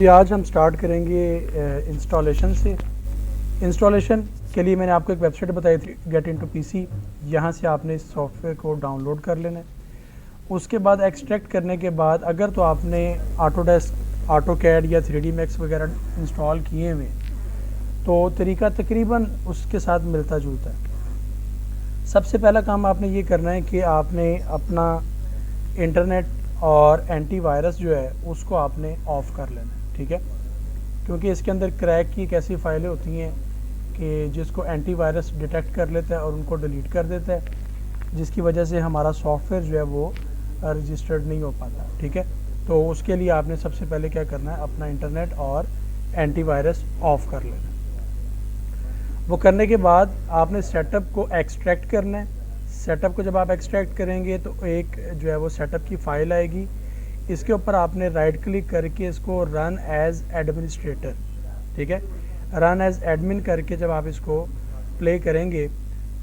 आज हम स्टार्ट करेंगे इंस्टॉलेशन से। इंस्टॉलेशन के लिए मैंने आपको एक वेबसाइट बताई थी, गेट इनटू पीसी। यहाँ से आपने इस सॉफ्टवेयर को डाउनलोड कर लेना है। उसके बाद एक्सट्रैक्ट करने के बाद अगर तो आपने ऑटोडेस्क, ऑटोकैड या 3D मैक्स वगैरह इंस्टॉल किए हुए तो तरीका तकरीबन उसके साथ मिलता जुलता है। सबसे पहला काम आपने ये करना है कि आपने अपना इंटरनेट और एंटीवायरस जो है उसको आपने ऑफ़ कर लेना है, ठीक है। क्योंकि इसके अंदर क्रैक की एक ऐसी फाइलें होती हैं कि जिसको एंटीवायरस डिटेक्ट कर लेता है और उनको डिलीट कर देता है, जिसकी वजह से हमारा सॉफ्टवेयर जो है वो रजिस्टर्ड नहीं हो पाता, ठीक है। तो उसके लिए आपने सबसे पहले क्या करना है, अपना इंटरनेट और एंटीवायरस ऑफ़ कर लेना है। वो करने के बाद आपने सेटअप को एक्सट्रैक्ट करना है। सेटअप को जब आप एक्सट्रैक्ट करेंगे तो एक जो है वो सेटअप की फ़ाइल आएगी। इसके ऊपर आपने राइट क्लिक करके इसको रन एज़ एडमिनिस्ट्रेटर, ठीक है। रन एज़ एडमिन करके जब आप इसको प्ले करेंगे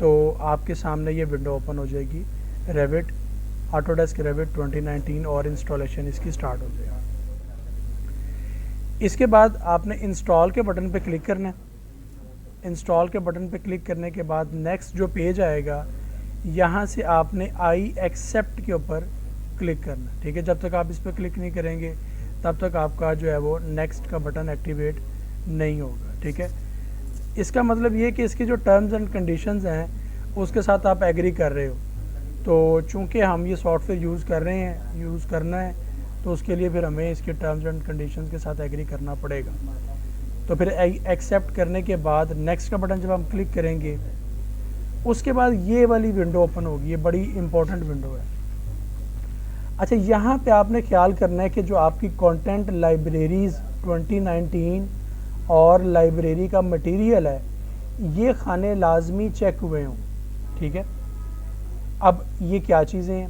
तो आपके सामने ये विंडो ओपन हो जाएगी, रेविट ऑटोडेस्क रेविट 2019, और इंस्टॉलेशन इसकी स्टार्ट हो जाएगी। इसके बाद आपने इंस्टॉल के बटन पे क्लिक करना है। इंस्टॉल के बटन पे क्लिक करने के बाद नेक्स्ट जो पेज आएगा, यहाँ से आपने आई एक्सेप्ट के ऊपर क्लिक करना, ठीक है। जब तक आप इस पर क्लिक नहीं करेंगे तब तक आपका जो है वो नेक्स्ट का बटन एक्टिवेट नहीं होगा, ठीक है। इसका मतलब ये कि इसकी जो टर्म्स एंड कंडीशंस हैं उसके साथ आप एग्री कर रहे हो। तो चूँकि हम ये सॉफ्टवेयर यूज़ कर रहे हैं, यूज़ करना है, तो उसके लिए फिर हमें इसके टर्म्स एंड कंडीशंस के साथ एग्री करना पड़ेगा। तो फिर एक्सेप्ट करने के बाद नेक्स्ट का बटन जब हम क्लिक करेंगे उसके बाद ये वाली विंडो ओपन होगी। ये बड़ी इंपॉर्टेंट विंडो है। अच्छा, यहाँ पे आपने ख्याल करना है कि जो आपकी कंटेंट लाइब्रेरीज़ 2019 और लाइब्रेरी का मटेरियल है ये खाने लाजमी चेक हुए हों, ठीक है। अब ये क्या चीज़ें हैं?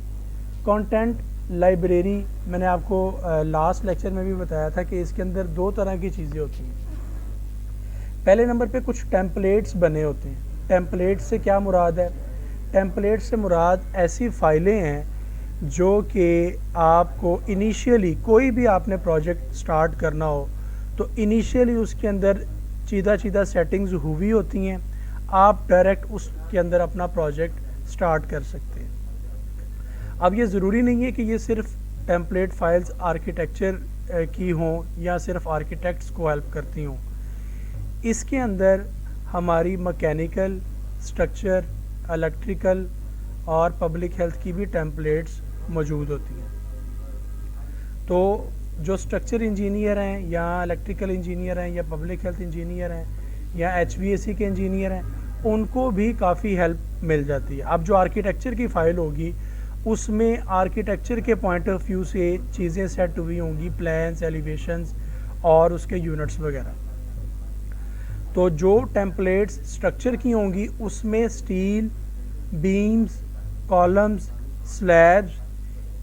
कंटेंट लाइब्रेरी मैंने आपको लास्ट लेक्चर में भी बताया था कि इसके अंदर दो तरह की चीज़ें होती हैं। पहले नंबर पे कुछ टेम्पलेट्स बने होते हैं। टेम्पलेट से क्या मुराद है? टेम्पलेट से मुराद ऐसी फाइलें हैं जो कि आपको इनिशियली कोई भी आपने प्रोजेक्ट स्टार्ट करना हो तो इनिशियली उसके अंदर सीधा सेटिंग्स हुई होती हैं। आप डायरेक्ट उसके अंदर अपना प्रोजेक्ट स्टार्ट कर सकते हैं। अब ये ज़रूरी नहीं है कि ये सिर्फ टेम्पलेट फाइल्स आर्किटेक्चर की हों या सिर्फ आर्किटेक्ट्स को हेल्प करती हों। इसके अंदर हमारी मैकेनिकल, स्ट्रक्चर, इलेक्ट्रिकल और पब्लिक हेल्थ की भी टेम्पलेट्स मौजूद होती हैं। तो जो स्ट्रक्चर इंजीनियर हैं या इलेक्ट्रिकल इंजीनियर हैं या पब्लिक हेल्थ इंजीनियर हैं या HVAC के इंजीनियर हैं, उनको भी काफ़ी हेल्प मिल जाती है। अब जो आर्किटेक्चर की फ़ाइल होगी उसमें आर्किटेक्चर के पॉइंट ऑफ व्यू से चीज़ें सेट हुई होंगी, प्लान्स, एलिवेशंस और उसके यूनिट्स वगैरह। तो जो टेम्पलेट्स स्ट्रक्चर की होंगी उसमें स्टील, बीम्स, कॉलम्स, स्लैब्स,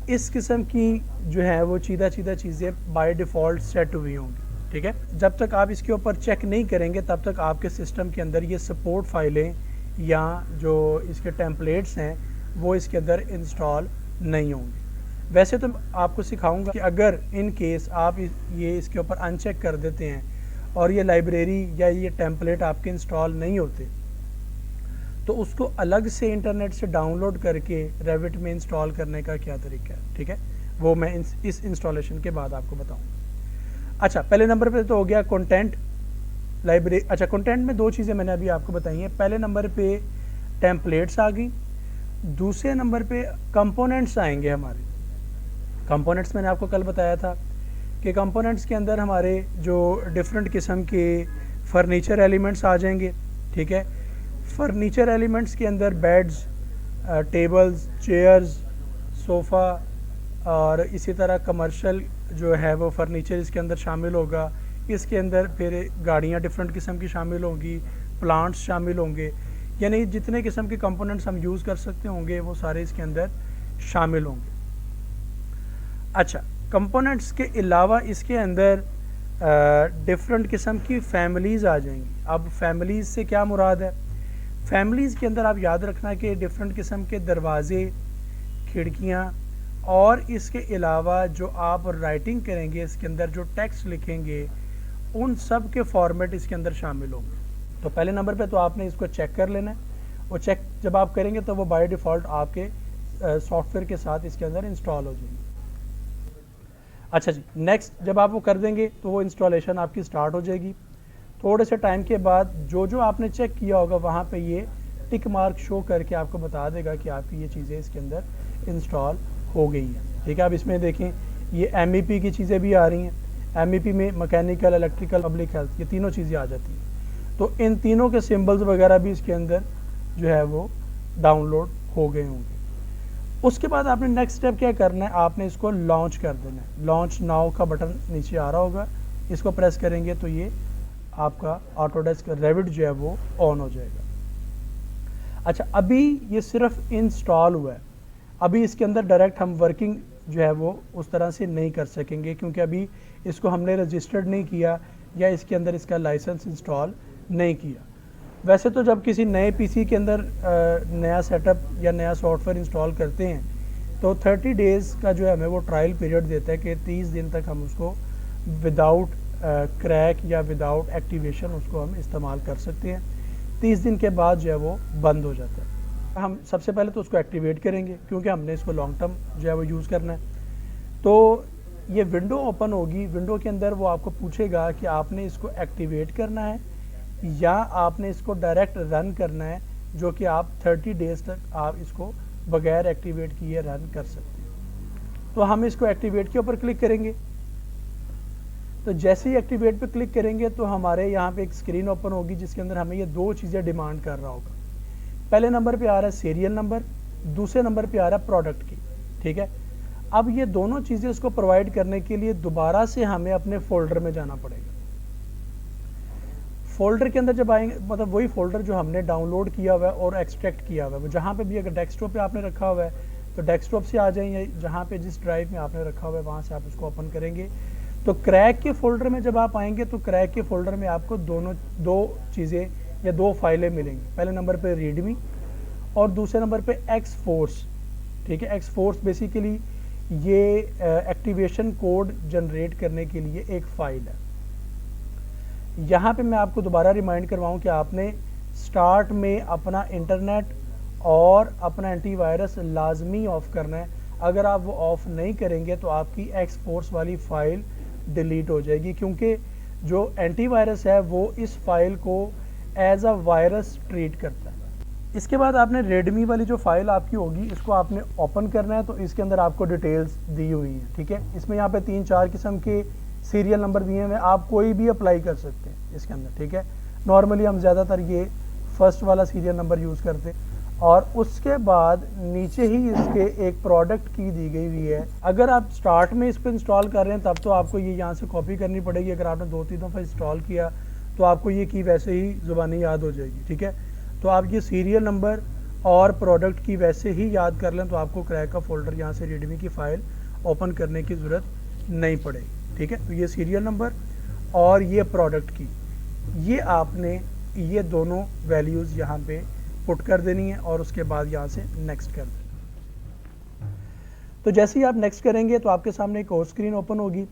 इस किस्म की जो है वो सीधा चीज़ें बाय डिफ़ॉल्ट सेट हुई होंगी, ठीक है। जब तक आप इसके ऊपर चेक नहीं करेंगे तब तक आपके सिस्टम के अंदर ये सपोर्ट फाइलें या जो इसके टेम्पलेट्स हैं वो इसके अंदर इंस्टॉल नहीं होंगी। वैसे तो आपको सिखाऊंगा कि अगर इन केस आप ये इसके ऊपर अनचेक कर देते हैं और ये लाइब्रेरी या ये टेम्पलेट आपके इंस्टॉल नहीं होते तो उसको अलग से इंटरनेट से डाउनलोड करके रेविट में इंस्टॉल करने का क्या तरीका है, ठीक है। वो मैं इस इंस्टॉलेशन के बाद आपको बताऊंगा। अच्छा, पहले नंबर पे तो हो गया कंटेंट लाइब्रेरी। अच्छा, कंटेंट में दो चीज़ें मैंने अभी आपको बताई हैं। पहले नंबर पे टेम्पलेट्स आ गई, दूसरे नंबर पे कंपोनेंट्स आएंगे हमारे। कंपोनेंट्स मैंने आपको कल बताया था कि कंपोनेंट्स के अंदर हमारे जो डिफरेंट किस्म के फर्नीचर एलिमेंट्स आ जाएंगे, ठीक है। फर्नीचर एलिमेंट्स के अंदर बेड्स, टेबल्स, चेयर्स, सोफ़ा और इसी तरह कमर्शियल जो है वो फर्नीचर इसके अंदर शामिल होगा। इसके अंदर फिर गाड़ियाँ डिफरेंट किस्म की शामिल होंगी, प्लांट्स शामिल होंगे, यानी जितने किस्म के कंपोनेंट्स हम यूज़ कर सकते होंगे वो सारे इसके अंदर शामिल होंगे। अच्छा, कंपोनेंट्स के अलावा इसके अंदर डिफरेंट किस्म की फैमिलीज़ आ जाएंगी। अब फैमिलीज़ से क्या मुराद है? फैमिलीज़ के अंदर आप याद रखना कि डिफरेंट किस्म के दरवाज़े, खिड़कियाँ और इसके अलावा जो आप राइटिंग करेंगे, इसके अंदर जो टेक्स्ट लिखेंगे, उन सब के फॉर्मेट इसके अंदर शामिल होंगे। तो पहले नंबर पे तो आपने इसको चेक कर लेना है, और चेक जब आप करेंगे तो वो बाय डिफ़ॉल्ट आपके सॉफ्टवेयर के साथ इसके अंदर इंस्टॉल हो जाएगी। अच्छा जी, नेक्स्ट जब आप वो कर देंगे तो वो इंस्टॉलेशन आपकी स्टार्ट हो जाएगी। थोड़े से टाइम के बाद जो जो आपने चेक किया होगा वहाँ पे ये टिक मार्क शो करके आपको बता देगा कि आपकी ये चीज़ें इसके अंदर इंस्टॉल हो गई हैं। ठीक है, अब इसमें देखें ये MEP की चीज़ें भी आ रही हैं। MEP में मैकेनिकल, इलेक्ट्रिकल, पब्लिक हेल्थ, ये तीनों चीज़ें आ जाती हैं। तो इन तीनों के सिंबल्स वगैरह भी इसके अंदर जो है वो डाउनलोड हो गए होंगे। उसके बाद आपने नेक्स्ट स्टेप क्या करना है, आपने इसको लॉन्च कर देना है। लॉन्च नाउ का बटन नीचे आ रहा होगा, इसको प्रेस करेंगे तो ये आपका ऑटोडेस्क रेविट जो है वो ऑन हो जाएगा। अच्छा, अभी ये सिर्फ इंस्टॉल हुआ है, अभी इसके अंदर डायरेक्ट हम वर्किंग जो है वो उस तरह से नहीं कर सकेंगे, क्योंकि अभी इसको हमने रजिस्टर्ड नहीं किया या इसके अंदर इसका लाइसेंस इंस्टॉल नहीं किया। वैसे तो जब किसी नए PC के अंदर नया सेटअप या नया सॉफ्टवेयर इंस्टॉल करते हैं तो 30 डेज़ का जो है हमें वो ट्रायल पीरियड देता है कि 30 दिन तक हम उसको विदाउट क्रैक या विदाउट एक्टिवेशन उसको हम इस्तेमाल कर सकते हैं। 30 दिन के बाद जो है वो बंद हो जाता है। हम सबसे पहले तो उसको एक्टिवेट करेंगे, क्योंकि हमने इसको लॉन्ग टर्म जो है वो यूज़ करना है। तो ये विंडो ओपन होगी, विंडो के अंदर वो आपको पूछेगा कि आपने इसको एक्टिवेट करना है या आपने इसको डायरेक्ट रन करना है, जो कि आप 30 डेज़ तक आप इसको बगैर एक्टिवेट किए रन कर सकते हैं। तो हम इसको एक्टिवेट के ऊपर क्लिक करेंगे। तो जैसे ही एक्टिवेट पे क्लिक करेंगे तो हमारे यहाँ पे एक स्क्रीन ओपन होगी, जिसके अंदर हमें ये दो चीज़ें डिमांड कर रहा होगा। पहले नंबर पे आ रहा है सीरियल नंबर, दूसरे नंबर पे आ रहा है प्रोडक्ट की। ठीक है, अब ये दोनों चीज़ें इसको प्रोवाइड करने के लिए दोबारा से हमें अपने फोल्डर में जाना पड़ेगा। फोल्डर के अंदर जब आएंगे, मतलब वही फोल्डर जो हमने डाउनलोड किया हुआ है और एक्सट्रैक्ट किया हुआ है, जहाँ पे भी अगर डेस्कटॉप पे आपने रखा हुआ है तो डेस्कटॉप से आ जाएंगे, जहाँ पे जिस ड्राइव में आपने रखा हुआ है वहाँ से आप उसको ओपन करेंगे। तो क्रैक के फोल्डर में जब आप आएंगे तो क्रैक के फोल्डर में आपको दो चीज़ें या दो फाइलें मिलेंगी। पहले नंबर पे रीडमी और दूसरे नंबर पे एक्सफोर्स। ठीक है, एक्सफोर्स बेसिकली ये एक्टिवेशन कोड जनरेट करने के लिए एक फ़ाइल है। यहाँ पे मैं आपको दोबारा रिमाइंड करवाऊँ कि आपने स्टार्ट में अपना इंटरनेट और अपना एंटीवायरस लाजमी ऑफ़ करना है। अगर आप वो ऑफ़ नहीं करेंगे तो आपकी एक्सफोर्स वाली फ़ाइल डिलीट हो जाएगी, क्योंकि जो एंटीवायरस है वो इस फाइल को एज अ वायरस ट्रीट करता है। इसके बाद आपने रेडमी वाली जो फाइल आपकी होगी इसको आपने ओपन करना है। तो इसके अंदर आपको डिटेल्स दी हुई हैं। ठीक है, इसमें यहाँ पे 3-4 किस्म के सीरियल नंबर दिए हुए हैं, आप कोई भी अप्लाई कर सकते हैं इसके अंदर। ठीक है, नॉर्मली हम ज़्यादातर ये फर्स्ट वाला सीरियल नंबर यूज़ करते हैं, और उसके बाद नीचे ही इसके एक प्रोडक्ट की दी गई हुई है। अगर आप स्टार्ट में इसको इंस्टॉल कर रहे हैं तब तो आपको ये यहाँ से कॉपी करनी पड़ेगी। अगर आपने 2-3 दफ़ा इंस्टॉल किया तो आपको ये की वैसे ही ज़ुबानी याद हो जाएगी। ठीक है, तो आप ये सीरियल नंबर और प्रोडक्ट की वैसे ही याद कर लें तो आपको क्रैक का फोल्डर यहाँ से रेडमी की फ़ाइल ओपन करने की ज़रूरत नहीं पड़ेगी। ठीक है, तो ये सीरियल नंबर और ये प्रोडक्ट की, ये आपने ये दोनों वैल्यूज़ यहाँ पे पुट कर देनी है और उसके बाद यहाँ से नेक्स्ट कर देना। तो जैसे ही आप नेक्स्ट करेंगे तो आपके सामने एक और स्क्रीन ओपन होगी।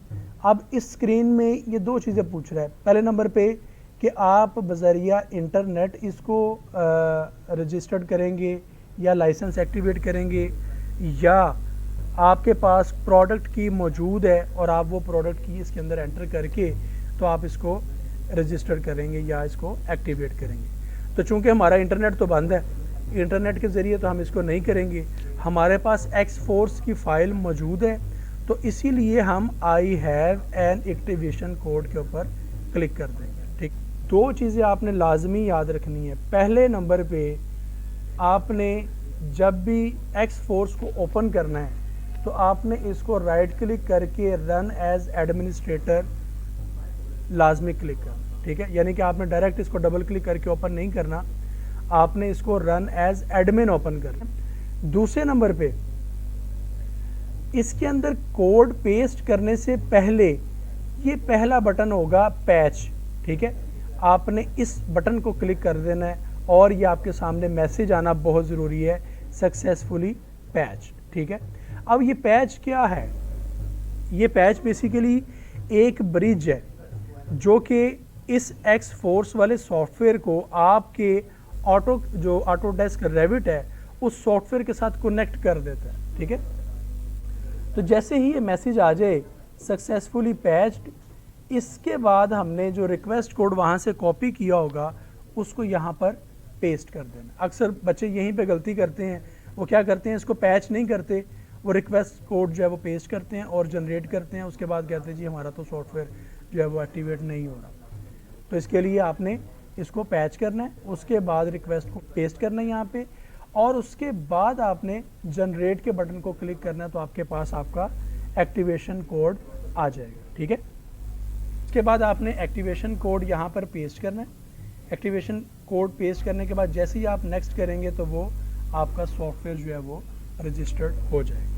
अब इस स्क्रीन में ये दो चीज़ें पूछ रहा है। पहले नंबर पे कि आप बज़रिया इंटरनेट इसको रजिस्टर्ड करेंगे या लाइसेंस एक्टिवेट करेंगे, या आपके पास प्रोडक्ट की मौजूद है और आप वो प्रोडक्ट की इसके अंदर एंटर करके तो आप इसको रजिस्टर करेंगे या इसको एक्टिवेट करेंगे। तो चूंकि हमारा इंटरनेट तो बंद है, इंटरनेट के ज़रिए तो हम इसको नहीं करेंगे। हमारे पास एक्सफोर्स की फ़ाइल मौजूद है, तो इसीलिए हम I have an activation code के ऊपर क्लिक कर देंगे। ठीक, दो चीज़ें आपने लाजमी याद रखनी है। पहले नंबर पे आपने जब भी एक्सफोर्स को ओपन करना है तो आपने इसको राइट क्लिक करके रन एज एडमिनिस्ट्रेटर लाजमी क्लिक करना। ठीक है, यानी कि आपने डायरेक्ट इसको डबल क्लिक करके ओपन नहीं करना, आपने इसको रन एज एडमिन ओपन करना। दूसरे नंबर पे इसके अंदर कोड पेस्ट करने से पहले ये पहला बटन होगा पैच। ठीक है, आपने इस बटन को क्लिक कर देना है और ये आपके सामने मैसेज आना बहुत ज़रूरी है, सक्सेसफुली पैच। ठीक है, अब ये पैच क्या है? ये पैच बेसिकली एक ब्रिज है जो कि इस एक्स फोर्स वाले सॉफ्टवेयर को आपके ऑटोडेस्क रेविट है उस सॉफ्टवेयर के साथ कनेक्ट कर देता है। ठीक है, तो जैसे ही ये मैसेज आ जाए सक्सेसफुली पैच्ड, इसके बाद हमने जो रिक्वेस्ट कोड वहाँ से कॉपी किया होगा उसको यहाँ पर पेस्ट कर देना। अक्सर बच्चे यहीं पे गलती करते हैं, वो क्या करते हैं, इसको पैच नहीं करते, वो रिक्वेस्ट कोड जो है वो पेस्ट करते हैं और जनरेट करते हैं, उसके बाद कहते हैं जी हमारा तो सॉफ्टवेयर जो है वो एक्टिवेट नहीं हो रहा। तो इसके लिए आपने इसको पैच करना है, उसके बाद रिक्वेस्ट को पेस्ट करना है यहाँ पे, और उसके बाद आपने जनरेट के बटन को क्लिक करना है, तो आपके पास आपका एक्टिवेशन कोड आ जाएगा। ठीक है, उसके बाद आपने एक्टिवेशन कोड यहाँ पर पेस्ट करना है। एक्टिवेशन कोड पेस्ट करने के बाद जैसे ही आप नेक्स्ट करेंगे तो वो आपका सॉफ्टवेयर जो है वो रजिस्टर्ड हो जाएगा।